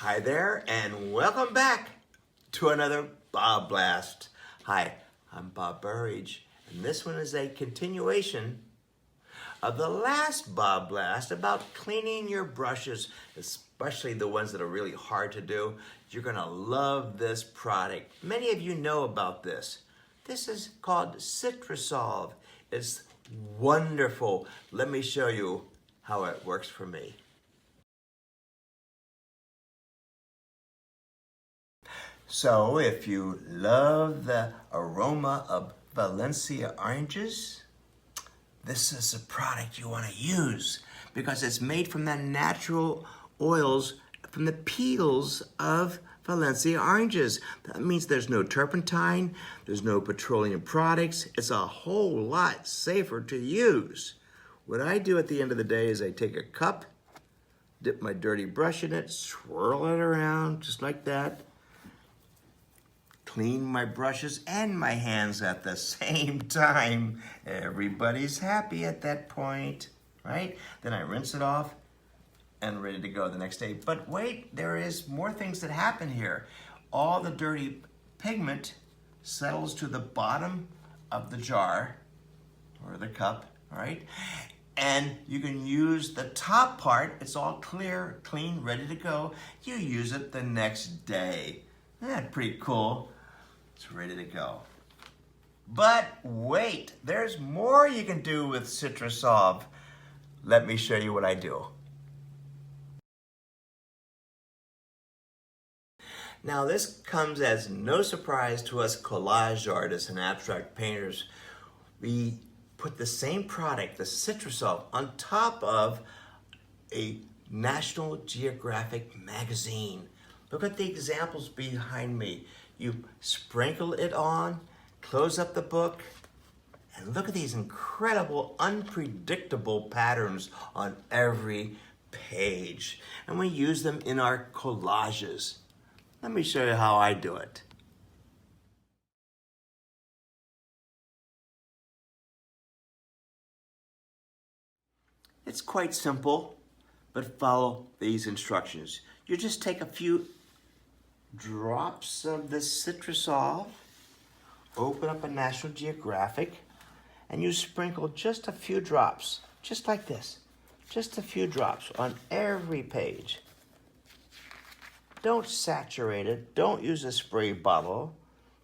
Hi there, and welcome back to another BobBlast. Hi, I'm Bob Burridge, and this one is a continuation of the last BobBlast about cleaning your brushes, especially the ones that are really hard to do. You're gonna love this product. Many of you know about this. This is called CitraSolv. It's wonderful. Let me show you how it works for me. So if you love the aroma of Valencia oranges, this is a product you want to use because it's made from the natural oils from the peels of Valencia oranges. That means there's no turpentine, there's no petroleum products. It's a whole lot safer to use. What I do at the end of the day is I take a cup, dip my dirty brush in it, swirl it around just like that. Clean my brushes and my hands at the same time. Everybody's happy at that point, right? Then I rinse it off and ready to go the next day. But wait, there is more things that happen here. All the dirty pigment settles to the bottom of the jar or the cup, right? And you can use the top part. It's all clear, clean, ready to go. You use it the next day. That's pretty cool. It's ready to go. But wait, there's more you can do with CitraSolv. Let me show you what I do. Now this comes as no surprise to us collage artists and abstract painters. We put the same product, the CitraSolv, on top of a National Geographic magazine. Look at the examples behind me. You sprinkle it on, close up the book, and look at these incredible, unpredictable patterns on every page. And we use them in our collages. Let me show you how I do it. It's quite simple, but follow these instructions. You just take a few drops of the CitraSolv, open up a National Geographic, and you sprinkle just a few drops, just like this. Just a few drops on every page. Don't saturate it, don't use a spray bottle.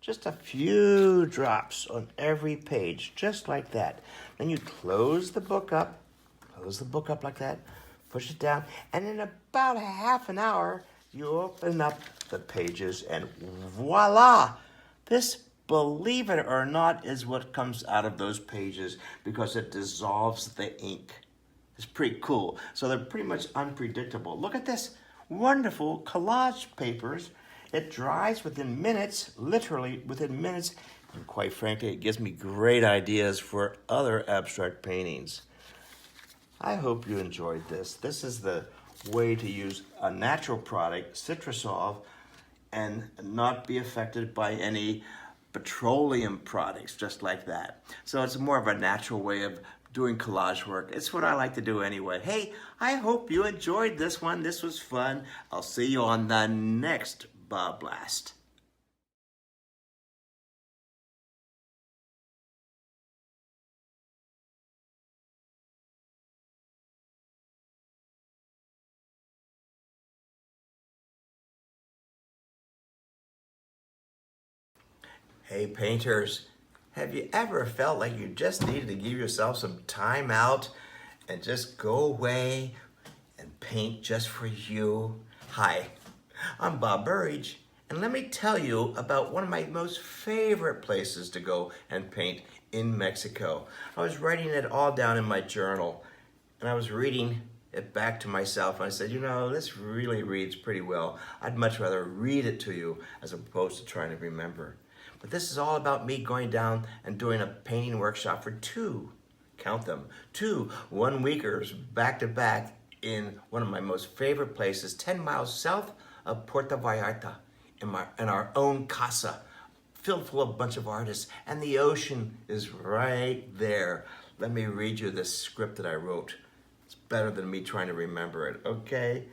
Just a few drops on every page, just like that. Then you close the book up like that, push it down, and in about half an hour, you open up the pages and voila! This, believe it or not, is what comes out of those pages because it dissolves the ink. It's pretty cool. So they're pretty much unpredictable. Look at this wonderful collage papers. It dries within minutes, literally within minutes, and quite frankly, it gives me great ideas for other abstract paintings. I hope you enjoyed this. This is the way to use a natural product, CitraSolv, and not be affected by any petroleum products, just like that. So it's more of a natural way of doing collage work. It's what I like to do anyway. Hey, I hope you enjoyed this one. This was fun. I'll see you on the next BobBlast. Hey painters, have you ever felt like you just needed to give yourself some time out and just go away and paint just for you? Hi, I'm Bob Burridge, and let me tell you about one of my most favorite places to go and paint in Mexico. I was writing it all down in my journal, and I was reading it back to myself, and I said, you know, this really reads pretty well. I'd much rather read it to you as opposed to trying to remember. But this is all about me going down and doing a painting workshop for count them, 2 one-weekers back-to-back in one of my most favorite places, 10 miles south of Puerto Vallarta, in our own casa, filled full of a bunch of artists, and the ocean is right there. Let me read you this script that I wrote. It's better than me trying to remember it, okay?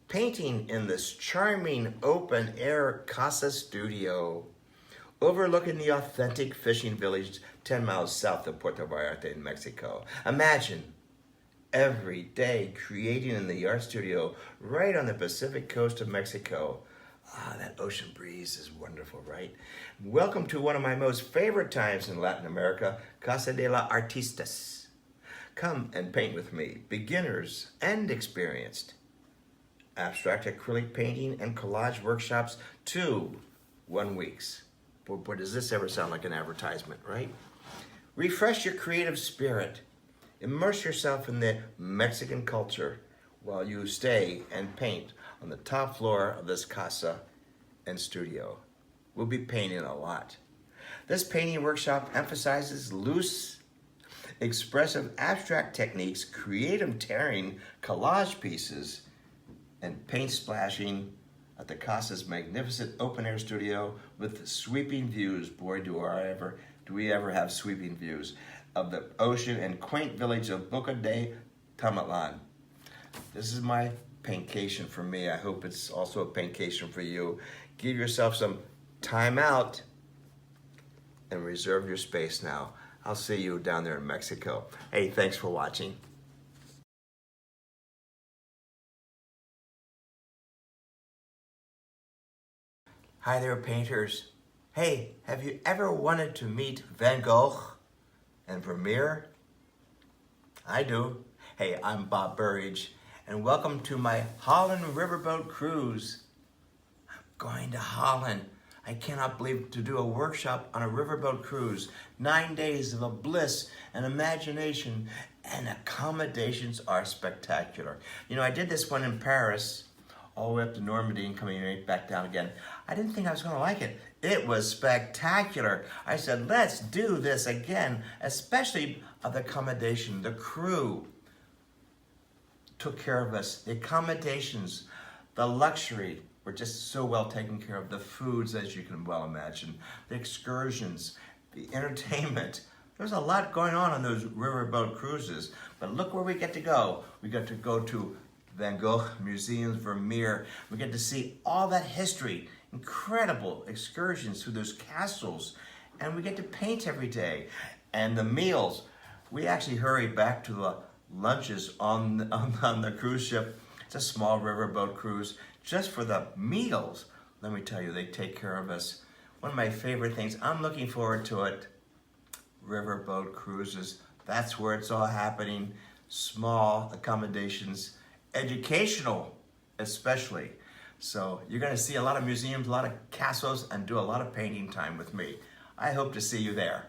painting in this charming open-air casa studio overlooking the authentic fishing village 10 miles south of Puerto Vallarta in Mexico. Imagine every day creating in the art studio right on the Pacific coast of Mexico. Ah, that ocean breeze is wonderful, right? Welcome to one of my most favorite times in Latin America, Casa de los Artistas. Come and paint with me, beginners and experienced. Abstract acrylic painting and collage workshops, 1 weeks. Boy, does this ever sound like an advertisement, right? Refresh your creative spirit. Immerse yourself in the Mexican culture while you stay and paint on the top floor of this casa and studio. We'll be painting a lot. This painting workshop emphasizes loose, expressive abstract techniques, creative tearing, collage pieces, and paint splashing at the Casa's magnificent open-air studio with sweeping views. Boy, do we ever have sweeping views of the ocean and quaint village of Boca de Tamatlan. This is my paintcation for me. I hope it's also a paintcation for you. Give yourself some time out and reserve your space now. I'll see you down there in Mexico. Hey, thanks for watching. Hi there, painters. Hey, have you ever wanted to meet Van Gogh and Vermeer? I do. Hey, I'm Bob Burridge, and welcome to my Holland riverboat cruise. I'm going to Holland. I cannot believe to do a workshop on a riverboat cruise. 9 days of a bliss and imagination, and accommodations are spectacular. You know, I did this one in Paris, all the way up to Normandy and coming right back down again. I didn't think I was gonna like it. It was spectacular. I said, let's do this again, especially of the accommodation. The crew took care of us. The accommodations, the luxury, were just so well taken care of. The foods, as you can well imagine, the excursions, the entertainment. There's a lot going on those riverboat cruises, but look where we get to go. We get to go to Van Gogh Museums, Vermeer. We get to see all that history, incredible excursions through those castles, and we get to paint every day. And the meals, we actually hurry back to the lunches on the cruise ship. It's a small riverboat cruise, just for the meals. Let me tell you, they take care of us. One of my favorite things, I'm looking forward to it, riverboat cruises. That's where it's all happening. Small accommodations, educational especially. So you're gonna see a lot of museums, a lot of castles, and do a lot of painting time with me. I hope to see you there.